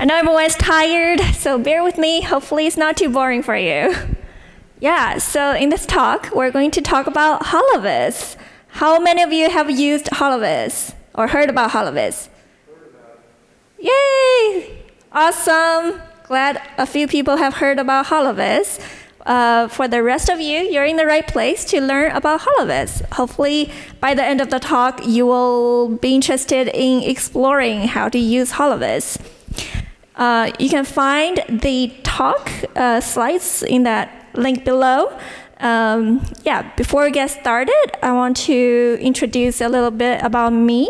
know everyone's tired, so bear with me. Hopefully it's not too boring for you. Yeah, so in this talk, we're going to talk about HoloViz. How many of you have used HoloViz or heard about HoloViz? Yay! Awesome. Glad a few people have heard about HoloViz. For the rest of you, you're in the right place to learn about HoloViz. Hopefully, by the end of the talk, you will be interested in exploring how to use HoloViz. You can find the talk slides in that link below. Before we get started, I want to introduce a little bit about me.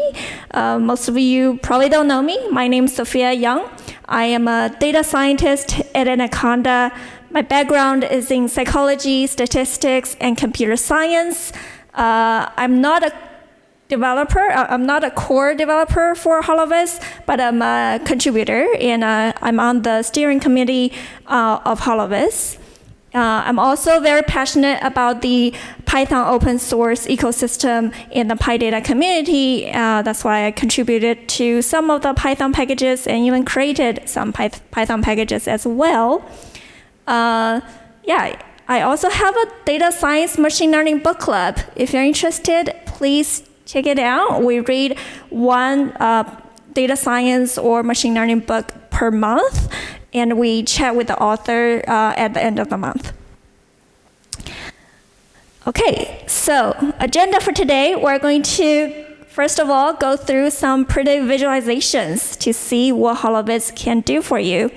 Most of you probably don't know me. My name is Sophia Yang. I am a data scientist at Anaconda. My background is in psychology, statistics, and computer science. I'm not a developer. I'm not a core developer for HoloViz, but I'm a contributor, and I'm on the steering committee of HoloViz. I'm also very passionate about the Python open source ecosystem in the PyData community. That's why I contributed to some of the Python packages and even created some Python packages as well. I also have a data science machine learning book club. If you're interested, please check it out. We read one data science or machine learning book per month, and we chat with the author at the end of the month. Okay, so agenda for today, we're going to, first of all, go through some pretty visualizations to see what HoloViz can do for you.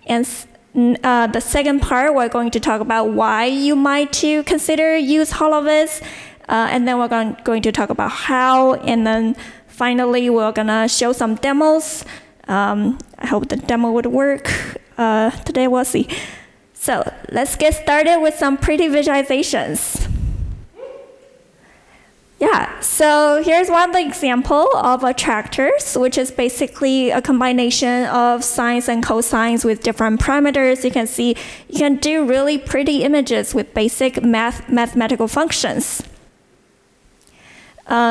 And the second part, we're going to talk about why you might to consider use HoloViz. And then we're going to talk about how, and then finally, we're going to show some demos. I hope the demo would work. Today we'll see. So let's get started with some pretty visualizations. Yeah, so here's one example of attractors, which is basically a combination of sines and cosines with different parameters. You can see you can do really pretty images with basic mathematical functions.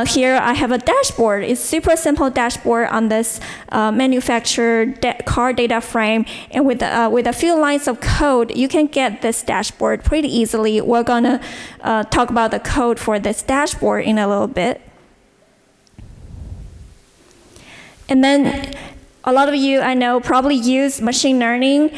Here I have a dashboard. It's super simple dashboard on this manufactured car data frame, and with a few lines of code, you can get this dashboard pretty easily. We're gonna talk about the code for this dashboard in a little bit. And then a lot of you, I know, probably use machine learning.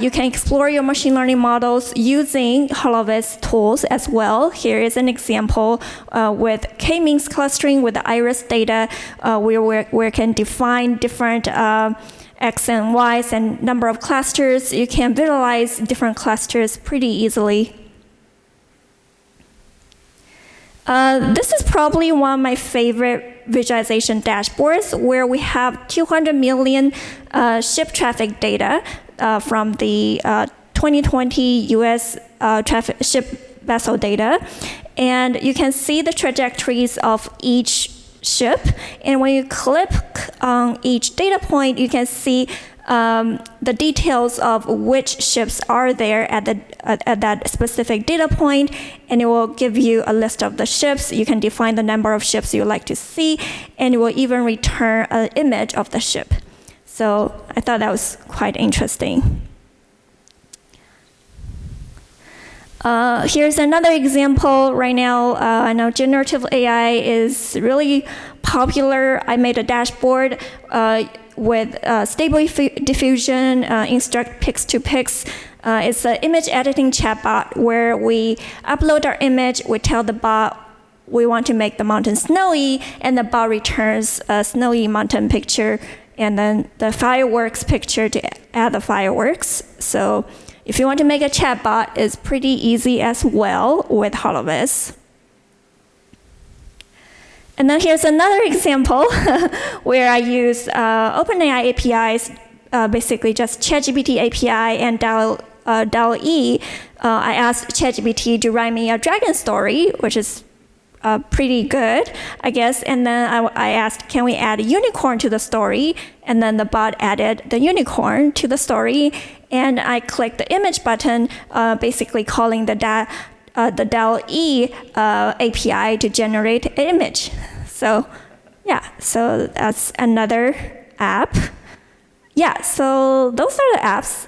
You can explore your machine learning models using HoloViz tools as well. Here is an example with k-means clustering with the iris data, where we can define different x and y's and number of clusters. You can visualize different clusters pretty easily. This is probably one of my favorite visualization dashboards, where we have 200 million ship traffic data from the 2020 US ship vessel data. And you can see the trajectories of each ship. And when you click on each data point, you can see the details of which ships are there at that specific data point, and it will give you a list of the ships. You can define the number of ships you would like to see, and it will even return an image of the ship. So I thought that was quite interesting. Here's another example. Right now, I know generative AI is really popular. I made a dashboard with stable diffusion, instruct pics to pics. It's an image editing chatbot where we upload our image, we tell the bot we want to make the mountain snowy, and the bot returns a snowy mountain picture, and then the fireworks picture to add the fireworks. So if you want to make a chatbot, it's pretty easy as well with HoloViz. And then here's another example where I use OpenAI APIs, basically just ChatGPT API and DALL-E. I asked ChatGPT to write me a dragon story, which is pretty good, I guess. And then I asked, can we add a unicorn to the story? And then the bot added the unicorn to the story. And I clicked the image button, basically calling the DALL-E API to generate an image. So yeah, so that's another app. yeah, so those are the apps.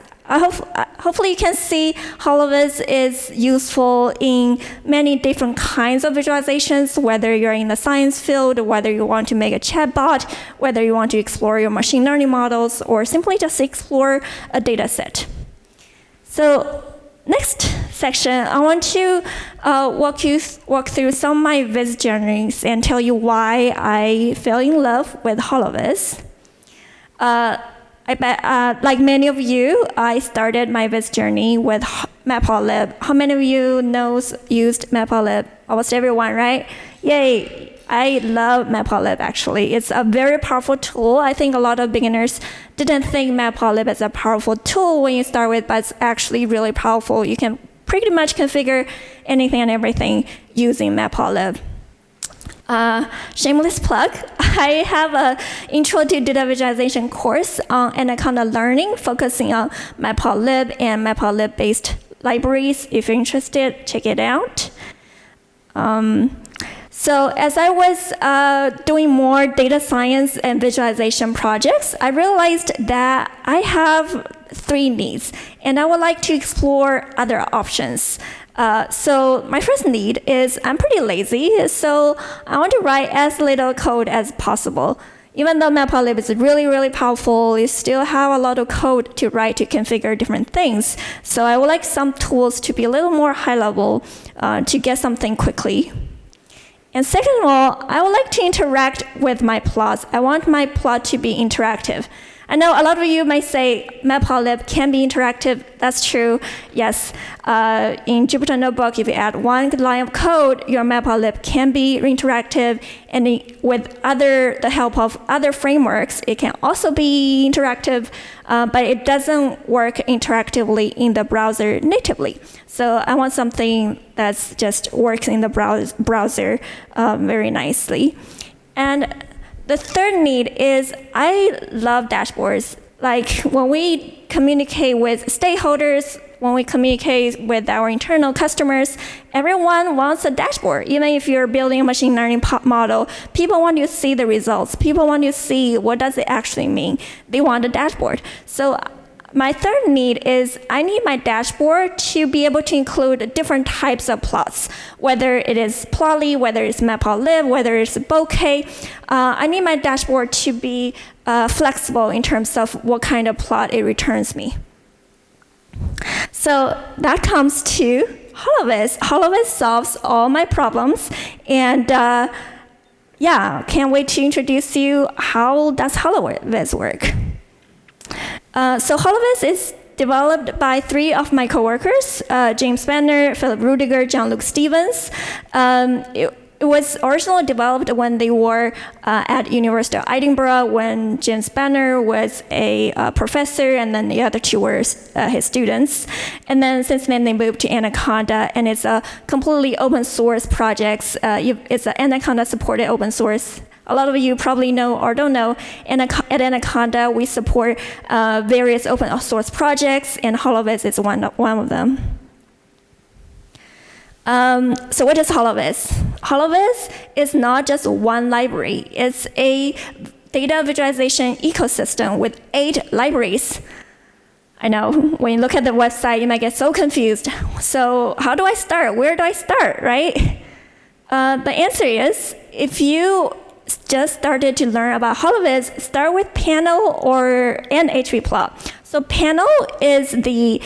Hopefully you can see HoloViz is useful in many different kinds of visualizations, whether you're in the science field, whether you want to make a chatbot, whether you want to explore your machine learning models, or simply just explore a data set. So next section, I want to walk through some of my Viz journeys and tell you why I fell in love with HoloViz. I bet, like many of you, I started my Viz journey with Matplotlib. How many of you used Matplotlib? Almost everyone, right? Yay! I love Matplotlib, actually. It's a very powerful tool. I think a lot of beginners didn't think Matplotlib is a powerful tool when you start with, but it's actually really powerful. You can pretty much configure anything and everything using Matplotlib. Shameless plug, I have an Intro to Data Visualization course on Anaconda learning, focusing on Matplotlib and Matplotlib-based libraries. If you're interested, check it out. So as I was doing more data science and visualization projects, I realized that I have 3 needs, and I would like to explore other options. So my first need is I'm pretty lazy, so I want to write as little code as possible. Even though Matplotlib is really, really powerful, you still have a lot of code to write to configure different things. So I would like some tools to be a little more high level to get something quickly. And second of all, I would like to interact with my plots. I want my plot to be interactive. I know a lot of you might say Matplotlib can be interactive. That's true, yes. In Jupyter Notebook, if you add 1 line of code, your Matplotlib can be interactive. And with the help of other frameworks, it can also be interactive, but it doesn't work interactively in the browser natively. So I want something that just works in the browser very nicely. And the third need is I love dashboards. Like when we communicate with stakeholders, when we communicate with our internal customers, everyone wants a dashboard. Even if you're building a machine learning model, people want to see the results. People want to see what does it actually mean. They want a dashboard. So my third need is I need my dashboard to be able to include different types of plots, whether it is Plotly, whether it's Matplotlib, whether it's Bokeh. I need my dashboard to be flexible in terms of what kind of plot it returns me. So that comes to HoloViz. HoloViz solves all my problems, and yeah, can't wait to introduce you how does HoloViz work. So HoloViz is developed by 3 of my coworkers, James Banner, Philip Rudiger, John-Luke Stevens. It was originally developed when they were at University of Edinburgh, when James Banner was a professor, and then the other 2 were his students. And then since then, they moved to Anaconda, and it's a completely open source project. It's an Anaconda-supported open source. A lot of you probably know or don't know, at Anaconda, we support various open source projects, and HoloViz is one of them. So what is HoloViz? HoloViz is not just one library. It's a data visualization ecosystem with 8 libraries. I know, when you look at the website, you might get so confused. So how do I start? Where do I start, right? The answer is, if you just started to learn about HoloViz, start with Panel and HVPlot. So Panel is the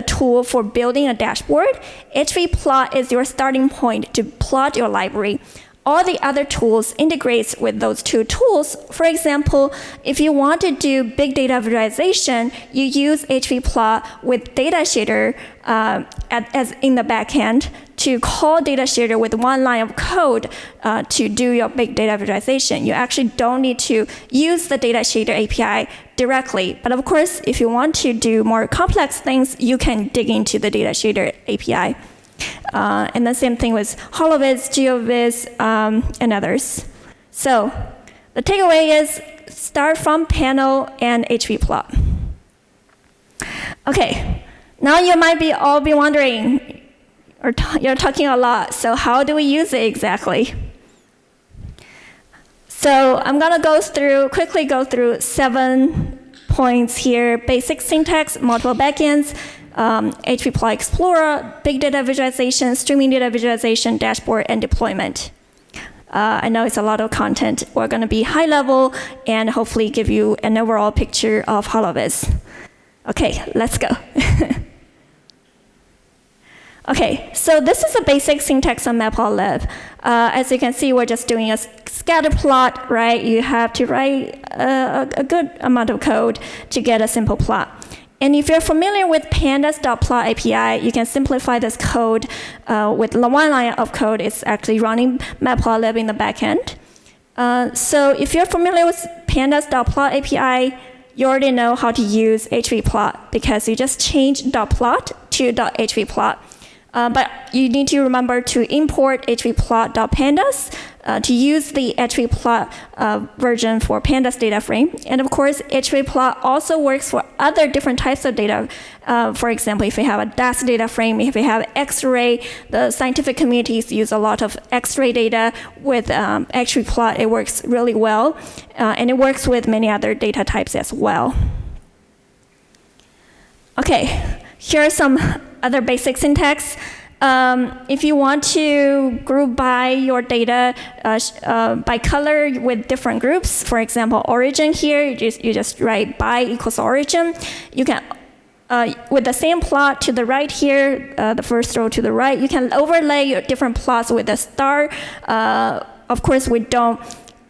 tool for building a dashboard. HVPlot is your starting point to plot your library. All the other tools integrates with those 2 tools. For example, if you want to do big data visualization, you use HVPlot with data shader as in the backend to call data shader with 1 line of code to do your big data visualization. You actually don't need to use the data shader API directly. But of course, if you want to do more complex things, you can dig into the data shader API. And the same thing with HoloViz, GeoViz, and others. So the takeaway is start from Panel and HVPlot. Okay, now you might all be wondering, you're talking a lot, so how do we use it exactly? So I'm going to quickly go through 7 points here: basic syntax, multiple backends, HPPlot Explorer, big data visualization, streaming data visualization, dashboard, and deployment. I know it's a lot of content. We're going to be high level and hopefully give you an overall picture of HoloViz. Okay, let's go. Okay, so this is a basic syntax on Matplotlib. As you can see, we're just doing a scatter plot, right? You have to write a good amount of code to get a simple plot. And if you're familiar with pandas.plot API, you can simplify this code with one line of code. It's actually running Matplotlib in the backend. So if you're familiar with pandas.plot API, you already know how to use hvplot because you just change .plot to .hvplot. But you need to remember to import hvplot.pandas to use the hvplot version for pandas data frame. And of course, hvplot also works for other different types of data. For example, if you have a DAS data frame, if you have X-ray, the scientific communities use a lot of X-ray data with hvplot. It works really well. And it works with many other data types as well. Okay, here are some other basic syntax. If you want to group by your data by color with different groups, for example, origin here, you just write by equals origin. You can, with the same plot to the right here, the first row to the right, you can overlay your different plots with a star. Of course, we don't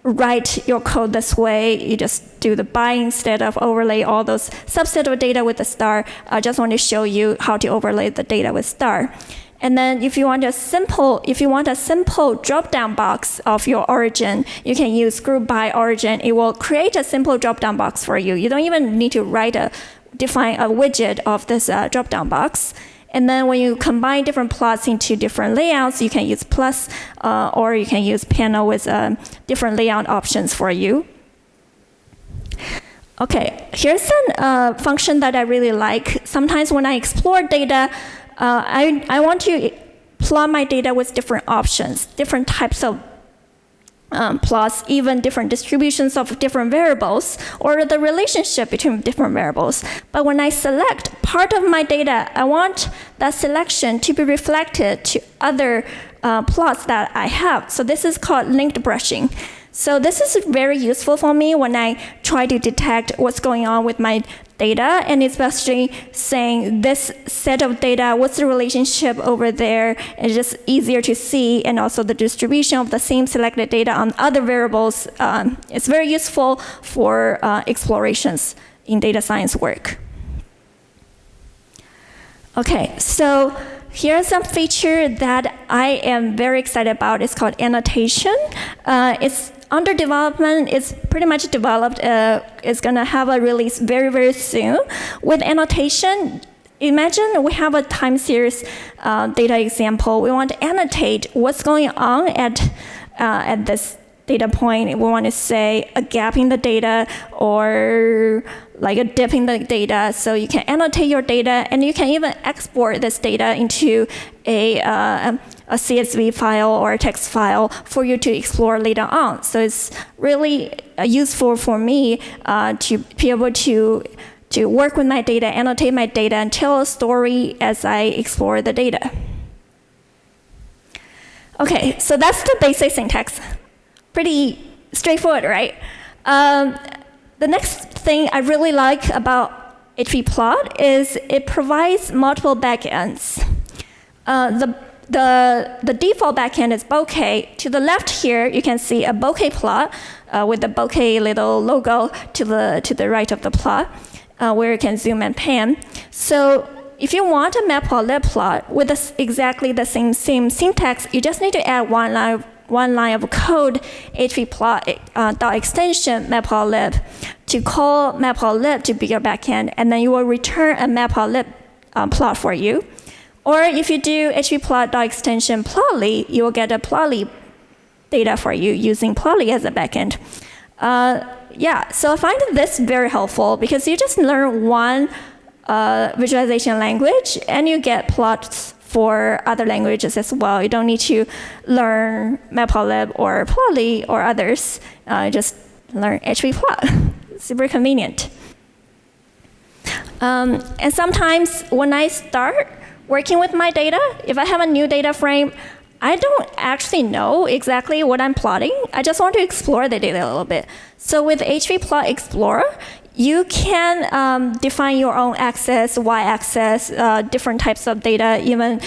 write your code this way. You just do the by instead of overlay all those subset of data with the star. I just want to show you how to overlay the data with star. And then if you want a simple drop-down box of your origin, you can use group by origin. It will create a simple drop-down box for you. You don't even need to define a widget of this drop-down box. And then when you combine different plots into different layouts, you can use plus or you can use panel with different layout options for you. Okay, here's a function that I really like. Sometimes when I explore data, I want to plot my data with different options, different types of plots, even different distributions of different variables, or the relationship between different variables. But when I select part of my data, I want that selection to be reflected to other plots that I have. So this is called linked brushing. So this is very useful for me when I try to detect what's going on with my data, and especially saying this set of data, what's the relationship over there? It's just easier to see, and also the distribution of the same selected data on other variables. It's very useful for explorations in data science work. Okay, so here's some feature that I am very excited about. It's called annotation. It's under development. It's pretty much developed. It's going to have a release very, very soon. With annotation, imagine we have a time series data example. We want to annotate what's going on at this data point. We want to say a gap in the data or like a dip in the data. So you can annotate your data, and you can even export this data into a CSV file or a text file for you to explore later on. So it's really useful for me to be able to work with my data, annotate my data, and tell a story as I explore the data. Okay, so that's the basic syntax. Pretty straightforward, right? The next thing I really like about hvplot is it provides multiple backends. The default backend is bokeh. To the left here, you can see a bokeh plot with the bokeh little logo to the right of the plot, where you can zoom and pan. So if you want a Matplotlib plot with exactly the same syntax, you just need to add one line of code, hvplot.extension matplotlib, to call matplotlib to be your backend, and then you will return a matplotlib plot for you. Or if you do hvplot.extension plotly, you will get a plotly data for you using plotly as a backend. Yeah, so I find this very helpful because you just learn one visualization language and you get plots for other languages as well. You don't need to learn Matplotlib or Plotly or others. Just learn HVplot. Super convenient. And sometimes when I start working with my data, if I have a new data frame, I don't actually know exactly what I'm plotting. I just want to explore the data a little bit. So with HVplot Explorer, you can define your own axis, y-axis, different types of data, even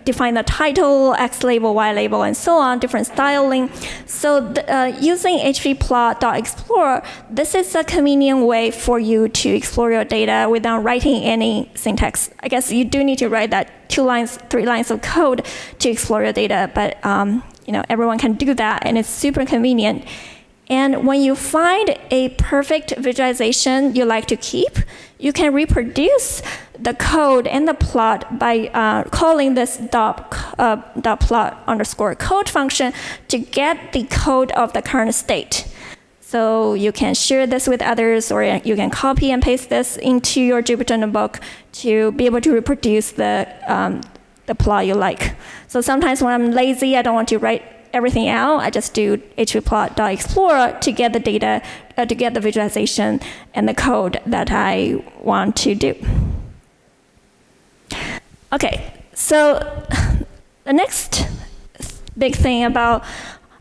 define the title, x label, y label, and so on, different styling. So using hvplot.explorer, this is a convenient way for you to explore your data without writing any syntax. I guess you do need to write that 2 lines, 3 lines of code to explore your data, but everyone can do that, and it's super convenient. And when you find a perfect visualization you like to keep, you can reproduce the code and the plot by calling this .plot_code function to get the code of the current state. So you can share this with others, or you can copy and paste this into your Jupyter Notebook to be able to reproduce the plot you like. So sometimes when I'm lazy, I don't want to write everything out, I just do hvplot.explorer to get the data, to get the visualization and the code that I want to do. Okay, so the next big thing about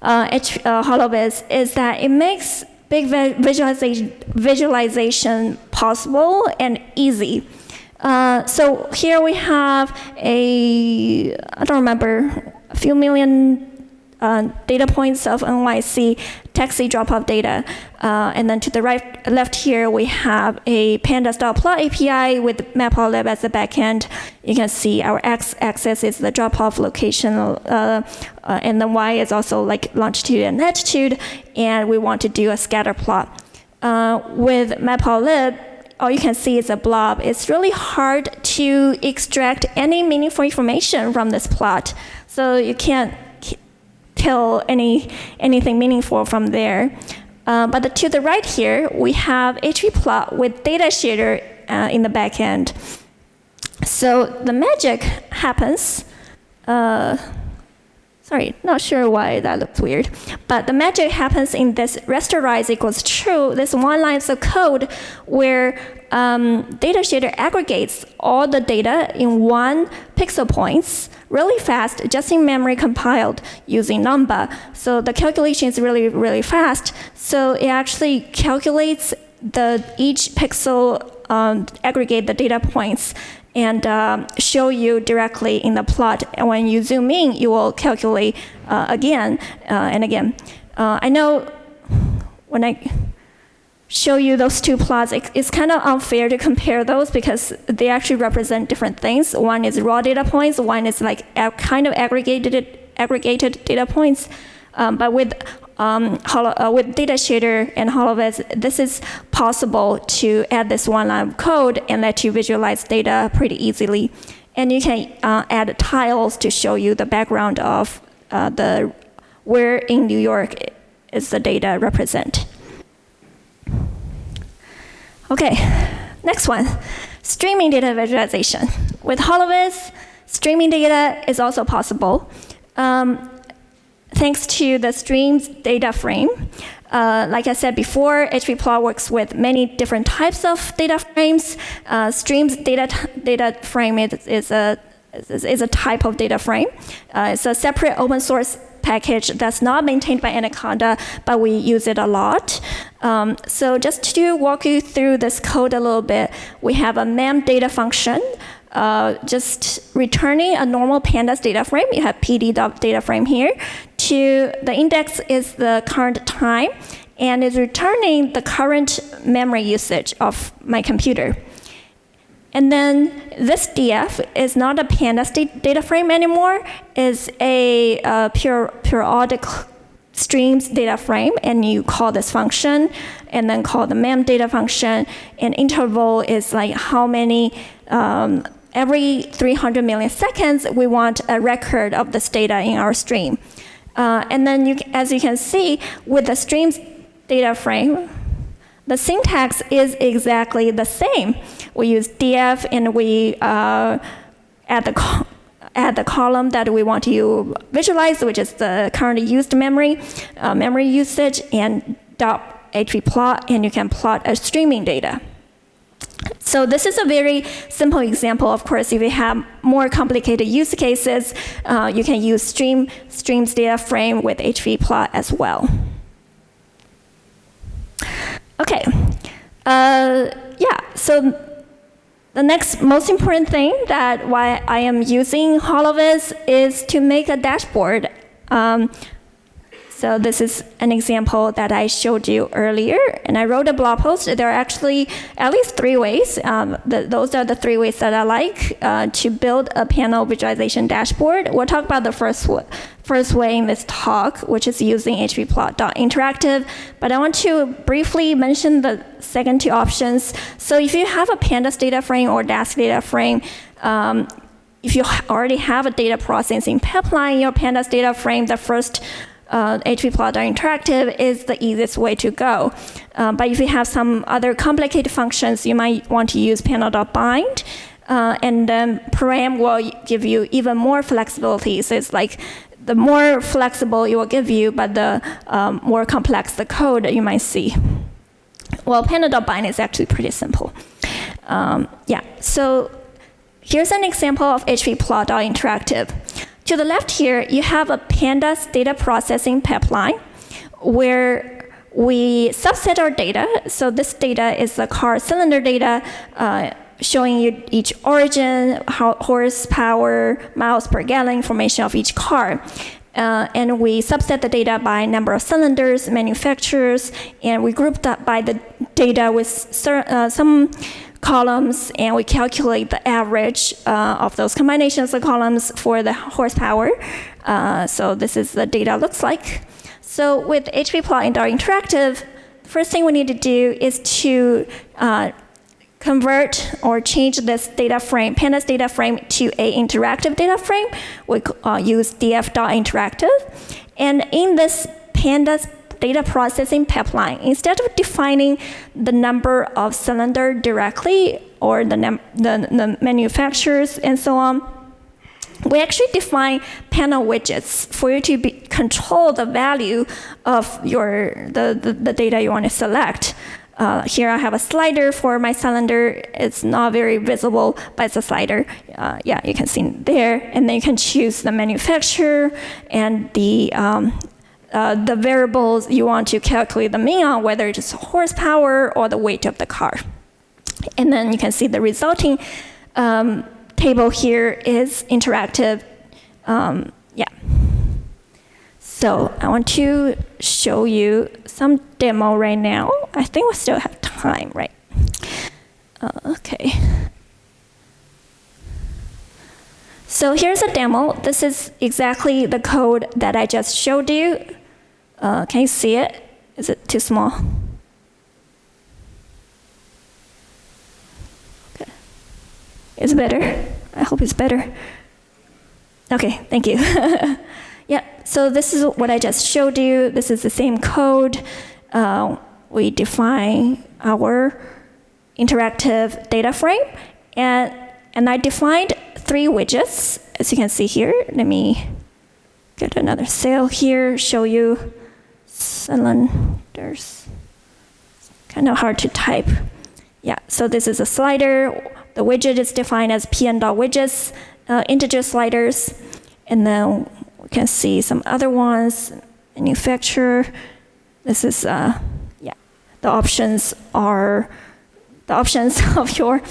HoloViz is that it makes big visualization possible and easy. So here we have a few million data points of NYC taxi drop-off data. And then to the left here, we have a pandas.plot API with Matplotlib as the backend. You can see our x-axis is the drop-off location, and the y is also like longitude and latitude, and we want to do a scatter plot. With Matplotlib, all you can see is a blob. It's really hard to extract any meaningful information from this plot, so you can't tell anything meaningful from there. But to the right here, we have hvplot with data shader in the back end. So the magic happens. Sorry, not sure why that looks weird. But the magic happens in this rasterize equals true, this 1 line of code where data shader aggregates all the data in 1 pixel points really fast, just in memory compiled using Numba. So the calculation is really, really fast. So it actually calculates each pixel, aggregate the data points, and show you directly in the plot. And when you zoom in, you will calculate again and again. I know when I show you those 2 plots, it's kind of unfair to compare those because they actually represent different things. One is raw data points, one is like kind of aggregated data points. But with data shader and HoloViz, this is possible to add this 1 line of code and let you visualize data pretty easily. And you can add tiles to show you the background of where in New York is the data represent. Okay, next one, streaming data visualization. With HoloViz, streaming data is also possible. Thanks to the streams data frame. Like I said before, hvplot works with many different types of data frames. Streams data frame is a type of data frame. It's a separate open source package that's not maintained by Anaconda, but we use it a lot. So just to walk you through this code a little bit, we have a mem data function, just returning a normal pandas data frame. You have pd.data frame here. The index is the current time, and is returning the current memory usage of my computer. And then this df is not a pandas data frame anymore. It's a periodic streams data frame, and you call this function, and then call the mem data function. And interval is like how many, every 300 milliseconds, we want a record of this data in our stream. And then as you can see, with the streams data frame, the syntax is exactly the same. We use df, and we add the column that we want to visualize, which is the currently used memory usage, and .hvplot, and you can plot a streaming data. So this is a very simple example. Of course, if you have more complicated use cases, you can use streams data frame with hvplot as well. Okay. So the next most important thing that why I am using HoloViz is to make a dashboard. So this is an example that I showed you earlier, and I wrote a blog post. There are actually at least 3 ways. Those are the 3 ways that I like to build a panel visualization dashboard. We'll talk about the first way in this talk, which is using hvplot.interactive. But I want to briefly mention the second 2 options. So if you have a pandas data frame or Dask data frame, if you already have a data processing pipeline in your pandas data frame, the first hvplot.interactive is the easiest way to go. But if you have some other complicated functions, you might want to use panel.bind. And then param will give you even more flexibility. So it's like the more flexible it will give you, but the more complex the code that you might see. Well, panel.bind is actually pretty simple. So here's an example of hvplot.interactive. To the left here, you have a pandas data processing pipeline where we subset our data. So this data is the car cylinder data showing you each origin, horsepower, miles per gallon information of each car. And we subset the data by number of cylinders, manufacturers, and we group that by the data with some columns, and we calculate the average of those combinations of columns for the horsepower. So this is the data looks like. So with hvplot.interactive, first thing we need to do is to convert or change this data frame, pandas data frame, to a interactive data frame. We use df.interactive. And in this pandas data processing pipeline, instead of defining the number of cylinder directly or the manufacturers and so on, we actually define panel widgets for you to control the value of the data you want to select. Here I have a slider for my cylinder. It's not very visible, but it's a slider. You can see it there. And then you can choose the manufacturer and the variables you want to calculate the mean on, whether it's horsepower or the weight of the car. And then you can see the resulting table here is interactive. So I want to show you some demo right now. I think we still have time, right? Okay. So here's a demo. This is exactly the code that I just showed you. Can you see it? Is it too small? Okay. It's better. I hope it's better. Okay, thank you. So this is what I just showed you. This is the same code. We define our interactive data frame, and I defined 3 widgets, as you can see here. Let me get another cell here, show you cylinders. Kind of hard to type. So this is a slider. The widget is defined as pn.widgets, integer sliders, and then we can see some other ones. Manufacturer. This is the options are the options of your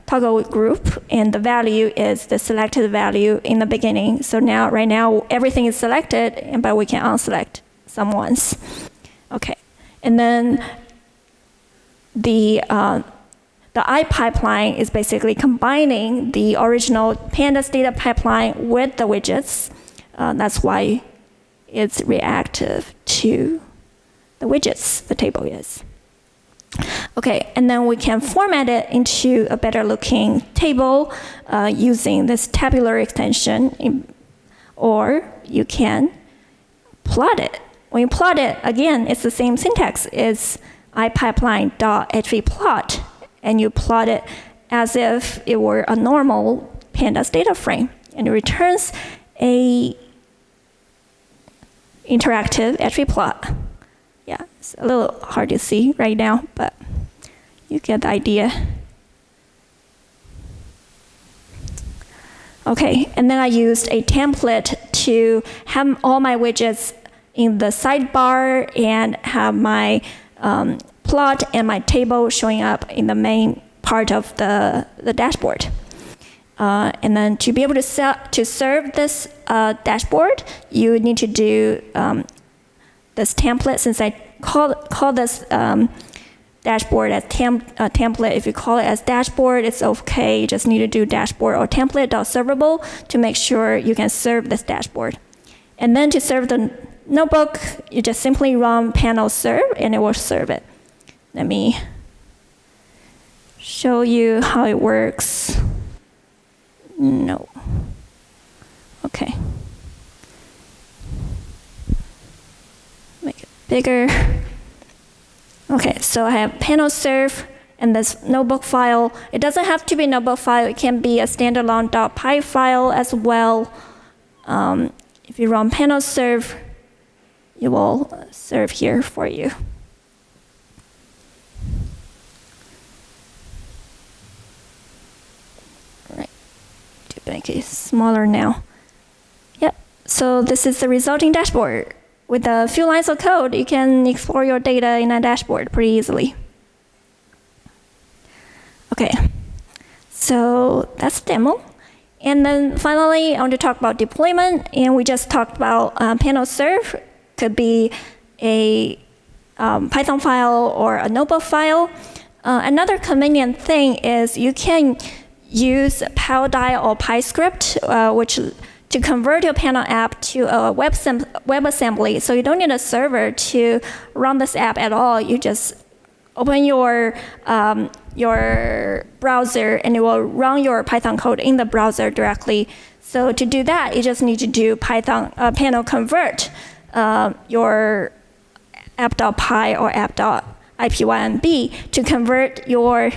toggle group, and the value is the selected value in the beginning. So right now everything is selected, but we can unselect some ones. Okay, and then the I pipeline is basically combining the original pandas data pipeline with the widgets. That's why it's reactive to the widgets, the table is. Okay, and then we can format it into a better looking table using this tabular extension, or you can plot it. When you plot it, again, it's the same syntax. It's ipipeline.hvplot, and you plot it as if it were a normal pandas data frame, and it returns a interactive entry plot. Yeah, it's a little hard to see right now, but you get the idea. Okay, and then I used a template to have all my widgets in the sidebar and have my plot and my table showing up in the main part of the dashboard. And then to be able to serve this dashboard, you need to do this template. Since I call this dashboard as template, if you call it as dashboard, it's okay. You just need to do dashboard or template.servable to make sure you can serve this dashboard. And then to serve the notebook, you just simply run panel serve, and it will serve it. Let me show you how it works. No. Okay. Make it bigger. Okay, so I have panel serve and this notebook file. It doesn't have to be a notebook file. It can be a standalone .py file as well. If you run panel serve, it will serve here for you. All right, to make it smaller now. Yep, so this is the resulting dashboard. With a few lines of code, you can explore your data in a dashboard pretty easily. Okay, so that's the demo. And then finally, I want to talk about deployment. And we just talked about panel serve. Could be a Python file or a notebook file. Another convenient thing is you can use PyData or PyScript, which to convert your panel app to a WebAssembly. So you don't need a server to run this app at all. You just open your browser, and it will run your Python code in the browser directly. So to do that, you just need to do Python panel convert your app.py or app.ipynb to convert your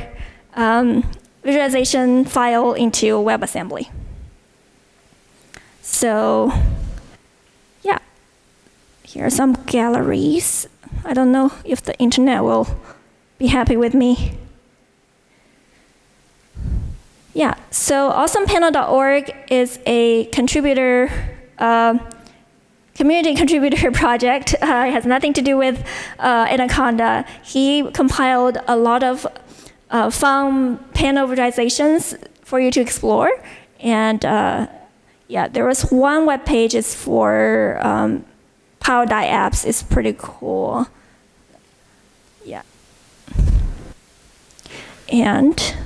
visualization file into WebAssembly. So, yeah, here are some galleries. I don't know if the internet will be happy with me. Yeah, so awesomepanel.org is a contributor, community contributor project. It has nothing to do with Anaconda. He compiled a lot of fun panel visualizations for you to explore. And yeah, there was one web page is for PyData apps. It's pretty cool. Yeah. And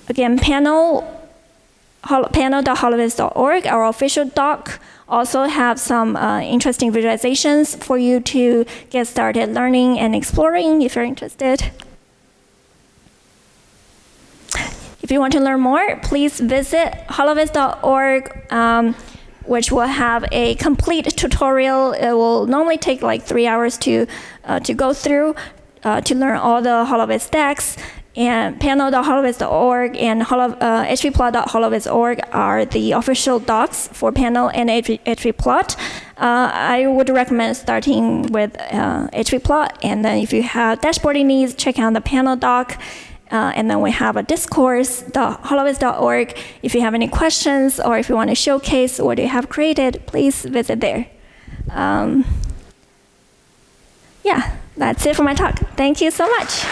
again, panel.holoviz.org, our official doc, also have some interesting visualizations for you to get started learning and exploring if you're interested. If you want to learn more, please visit holoviz.org, which will have a complete tutorial. It will normally take like 3 hours to go through to learn all the HoloViz stacks. And panel.holoviz.org and hvplot.holoviz.org are the official docs for panel and hvplot. I would recommend starting with hvplot, and then if you have dashboarding needs, check out the panel doc. And then we have a discourse.holoviz.org. If you have any questions or if you want to showcase what you have created, please visit there. Yeah, that's it for my talk. Thank you so much.